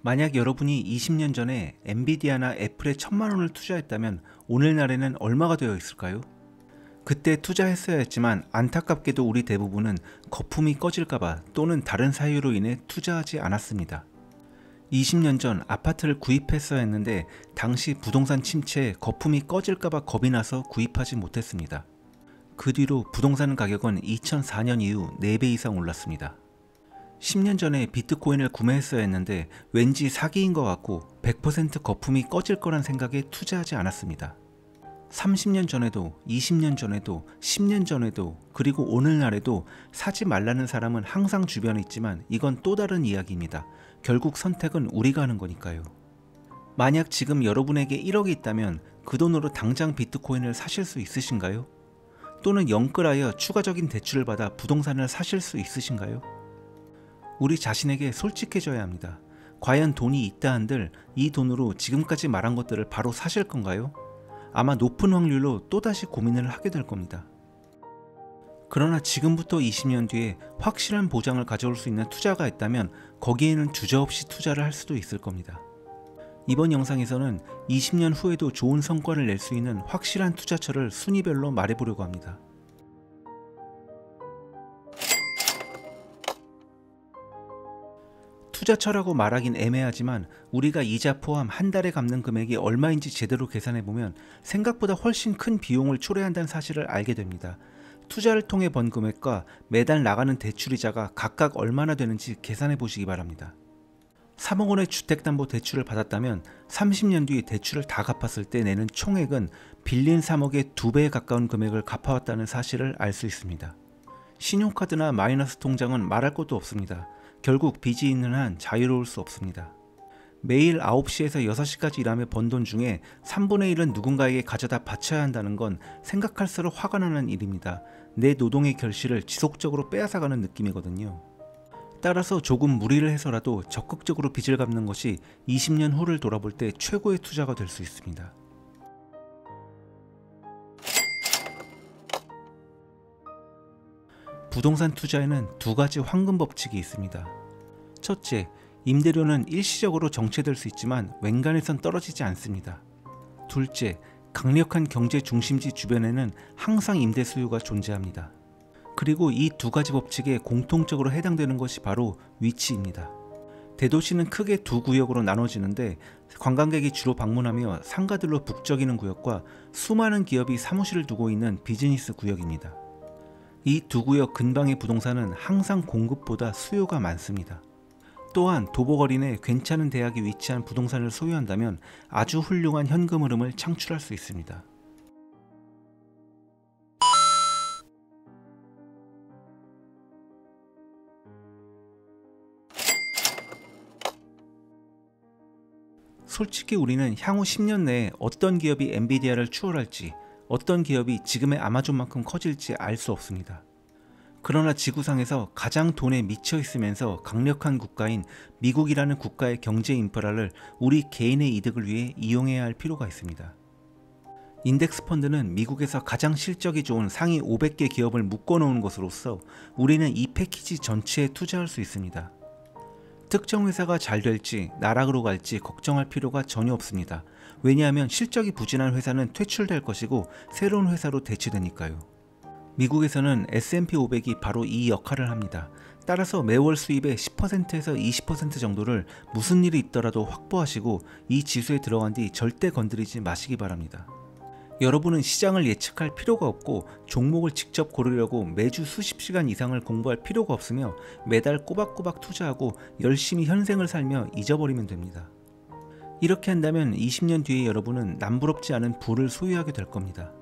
만약 여러분이 20년 전에 엔비디아나 애플에 1,000만 원을 투자했다면 오늘날에는 얼마가 되어 있을까요? 그때 투자했어야 했지만 안타깝게도 우리 대부분은 거품이 꺼질까봐 또는 다른 사유로 인해 투자하지 않았습니다. 20년 전 아파트를 구입했어야 했는데 당시 부동산 침체에 거품이 꺼질까봐 겁이 나서 구입하지 못했습니다. 그 뒤로 부동산 가격은 2004년 이후 4배 이상 올랐습니다. 10년 전에 비트코인을 구매했어야 했는데 왠지 사기인 것 같고 100% 거품이 꺼질 거란 생각에 투자하지 않았습니다. 30년 전에도 20년 전에도 10년 전에도 그리고 오늘날에도 사지 말라는 사람은 항상 주변에 있지만 이건 또 다른 이야기입니다. 결국 선택은 우리가 하는 거니까요. 만약 지금 여러분에게 1억이 있다면 그 돈으로 당장 비트코인을 사실 수 있으신가요? 또는 영끌하여 추가적인 대출을 받아 부동산을 사실 수 있으신가요? 우리 자신에게 솔직해져야 합니다. 과연 돈이 있다 한들 이 돈으로 지금까지 말한 것들을 바로 사실 건가요? 아마 높은 확률로 또다시 고민을 하게 될 겁니다. 그러나 지금부터 20년 뒤에 확실한 보장을 가져올 수 있는 투자가 있다면 거기에는 주저없이 투자를 할 수도 있을 겁니다. 이번 영상에서는 20년 후에도 좋은 성과를 낼 수 있는 확실한 투자처를 순위별로 말해보려고 합니다. 투자처라고 말하긴 애매하지만 우리가 이자 포함 한 달에 갚는 금액이 얼마인지 제대로 계산해보면 생각보다 훨씬 큰 비용을 초래한다는 사실을 알게 됩니다. 투자를 통해 번 금액과 매달 나가는 대출이자가 각각 얼마나 되는지 계산해 보시기 바랍니다. 3억 원의 주택담보대출을 받았다면 30년 뒤 대출을 다 갚았을 때 내는 총액은 빌린 3억의 2배에 가까운 금액을 갚아왔다는 사실을 알 수 있습니다. 신용카드나 마이너스 통장은 말할 것도 없습니다. 결국 빚이 있는 한 자유로울 수 없습니다. 매일 9시에서 6시까지 일하며 번 돈 중에 3분의 1은 누군가에게 가져다 바쳐야 한다는 건 생각할수록 화가 나는 일입니다. 내 노동의 결실을 지속적으로 빼앗아가는 느낌이거든요. 따라서 조금 무리를 해서라도 적극적으로 빚을 갚는 것이 20년 후를 돌아볼 때 최고의 투자가 될 수 있습니다. 부동산 투자에는 두 가지 황금 법칙이 있습니다. 첫째, 임대료는 일시적으로 정체될 수 있지만 웬간해선 떨어지지 않습니다. 둘째, 강력한 경제 중심지 주변에는 항상 임대 수요가 존재합니다. 그리고 이 두 가지 법칙에 공통적으로 해당되는 것이 바로 위치입니다. 대도시는 크게 두 구역으로 나눠지는데 관광객이 주로 방문하며 상가들로 북적이는 구역과 수많은 기업이 사무실을 두고 있는 비즈니스 구역입니다. 이 두 구역 근방의 부동산은 항상 공급보다 수요가 많습니다. 또한 도보거리 내 괜찮은 대학이 위치한 부동산을 소유한다면 아주 훌륭한 현금 흐름을 창출할 수 있습니다. 솔직히 우리는 향후 10년 내에 어떤 기업이 엔비디아를 추월할지, 어떤 기업이 지금의 아마존만큼 커질지 알 수 없습니다. 그러나 지구상에서 가장 돈에 미쳐 있으면서 강력한 국가인 미국이라는 국가의 경제 인프라를 우리 개인의 이득을 위해 이용해야 할 필요가 있습니다. 인덱스 펀드는 미국에서 가장 실적이 좋은 상위 500개 기업을 묶어놓은 것으로서 우리는 이 패키지 전체에 투자할 수 있습니다. 특정 회사가 잘 될지 나락으로 갈지 걱정할 필요가 전혀 없습니다. 왜냐하면 실적이 부진한 회사는 퇴출될 것이고 새로운 회사로 대체되니까요. 미국에서는 S&P 500이 바로 이 역할을 합니다. 따라서 매월 수입의 10%에서 20% 정도를 무슨 일이 있더라도 확보하시고 이 지수에 들어간 뒤 절대 건드리지 마시기 바랍니다. 여러분은 시장을 예측할 필요가 없고 종목을 직접 고르려고 매주 수십 시간 이상을 공부할 필요가 없으며 매달 꼬박꼬박 투자하고 열심히 현생을 살며 잊어버리면 됩니다. 이렇게 한다면 20년 뒤에 여러분은 남부럽지 않은 부를 소유하게 될 겁니다.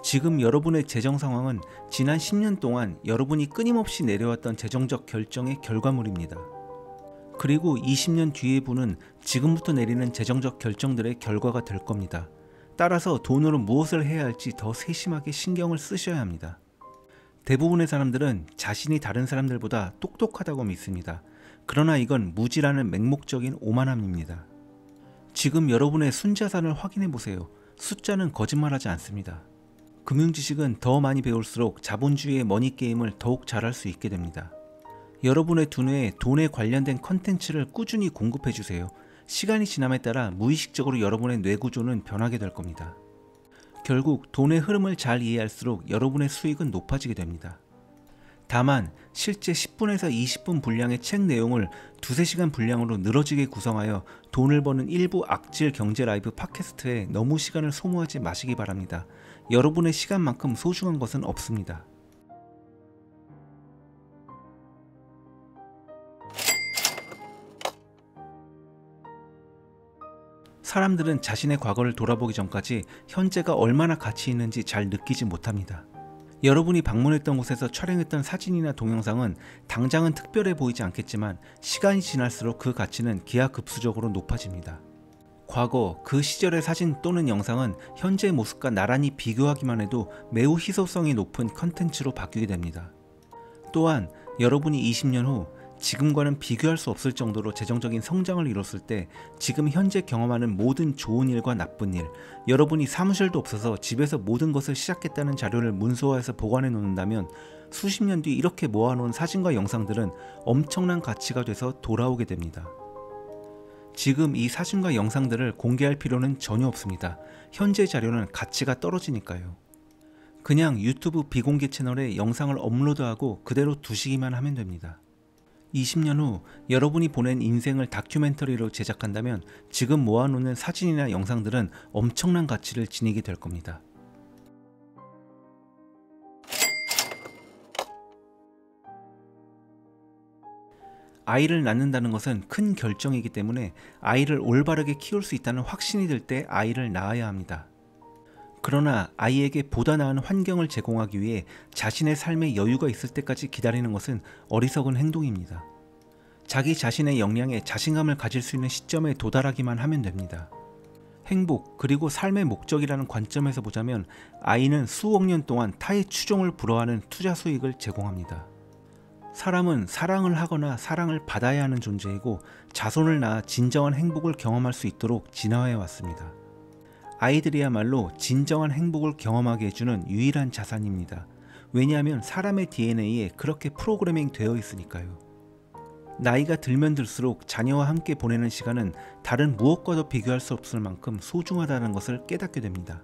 지금 여러분의 재정 상황은 지난 10년 동안 여러분이 끊임없이 내려왔던 재정적 결정의 결과물입니다. 그리고 20년 뒤의 분은 지금부터 내리는 재정적 결정들의 결과가 될 겁니다. 따라서 돈으로 무엇을 해야 할지 더 세심하게 신경을 쓰셔야 합니다. 대부분의 사람들은 자신이 다른 사람들보다 똑똑하다고 믿습니다. 그러나 이건 무지라는 맹목적인 오만함입니다. 지금 여러분의 순자산을 확인해 보세요. 숫자는 거짓말하지 않습니다. 금융 지식은 더 많이 배울수록 자본주의의 머니게임을 더욱 잘할 수 있게 됩니다. 여러분의 두뇌에 돈에 관련된 컨텐츠를 꾸준히 공급해주세요. 시간이 지남에 따라 무의식적으로 여러분의 뇌구조는 변하게 될 겁니다. 결국 돈의 흐름을 잘 이해할수록 여러분의 수익은 높아지게 됩니다. 다만 실제 10분에서 20분 분량의 책 내용을 두세 시간 분량으로 늘어지게 구성하여 돈을 버는 일부 악질 경제 라이브 팟캐스트에 너무 시간을 소모하지 마시기 바랍니다. 여러분의 시간만큼 소중한 것은 없습니다. 사람들은 자신의 과거를 돌아보기 전까지 현재가 얼마나 가치 있는지 잘 느끼지 못합니다. 여러분이 방문했던 곳에서 촬영했던 사진이나 동영상은 당장은 특별해 보이지 않겠지만 시간이 지날수록 그 가치는 기하급수적으로 높아집니다. 과거 그 시절의 사진 또는 영상은 현재의 모습과 나란히 비교하기만 해도 매우 희소성이 높은 컨텐츠로 바뀌게 됩니다. 또한 여러분이 20년 후 지금과는 비교할 수 없을 정도로 재정적인 성장을 이뤘을 때 지금 현재 경험하는 모든 좋은 일과 나쁜 일, 여러분이 사무실도 없어서 집에서 모든 것을 시작했다는 자료를 문서화해서 보관해 놓는다면 수십 년 뒤 이렇게 모아놓은 사진과 영상들은 엄청난 가치가 돼서 돌아오게 됩니다. 지금 이 사진과 영상들을 공개할 필요는 전혀 없습니다. 현재 자료는 가치가 떨어지니까요. 그냥 유튜브 비공개 채널에 영상을 업로드하고 그대로 두시기만 하면 됩니다. 20년 후 여러분이 보낸 인생을 다큐멘터리로 제작한다면 지금 모아놓는 사진이나 영상들은 엄청난 가치를 지니게 될 겁니다. 아이를 낳는다는 것은 큰 결정이기 때문에 아이를 올바르게 키울 수 있다는 확신이 들 때 아이를 낳아야 합니다. 그러나 아이에게 보다 나은 환경을 제공하기 위해 자신의 삶에 여유가 있을 때까지 기다리는 것은 어리석은 행동입니다. 자기 자신의 역량에 자신감을 가질 수 있는 시점에 도달하기만 하면 됩니다. 행복 그리고 삶의 목적이라는 관점에서 보자면 아이는 수억 년 동안 타의 추종을 불허하는 투자 수익을 제공합니다. 사람은 사랑을 하거나 사랑을 받아야 하는 존재이고 자손을 낳아 진정한 행복을 경험할 수 있도록 진화해 왔습니다. 아이들이야말로 진정한 행복을 경험하게 해주는 유일한 자산입니다. 왜냐하면 사람의 DNA에 그렇게 프로그래밍 되어 있으니까요. 나이가 들면 들수록 자녀와 함께 보내는 시간은 다른 무엇과도 비교할 수 없을 만큼 소중하다는 것을 깨닫게 됩니다.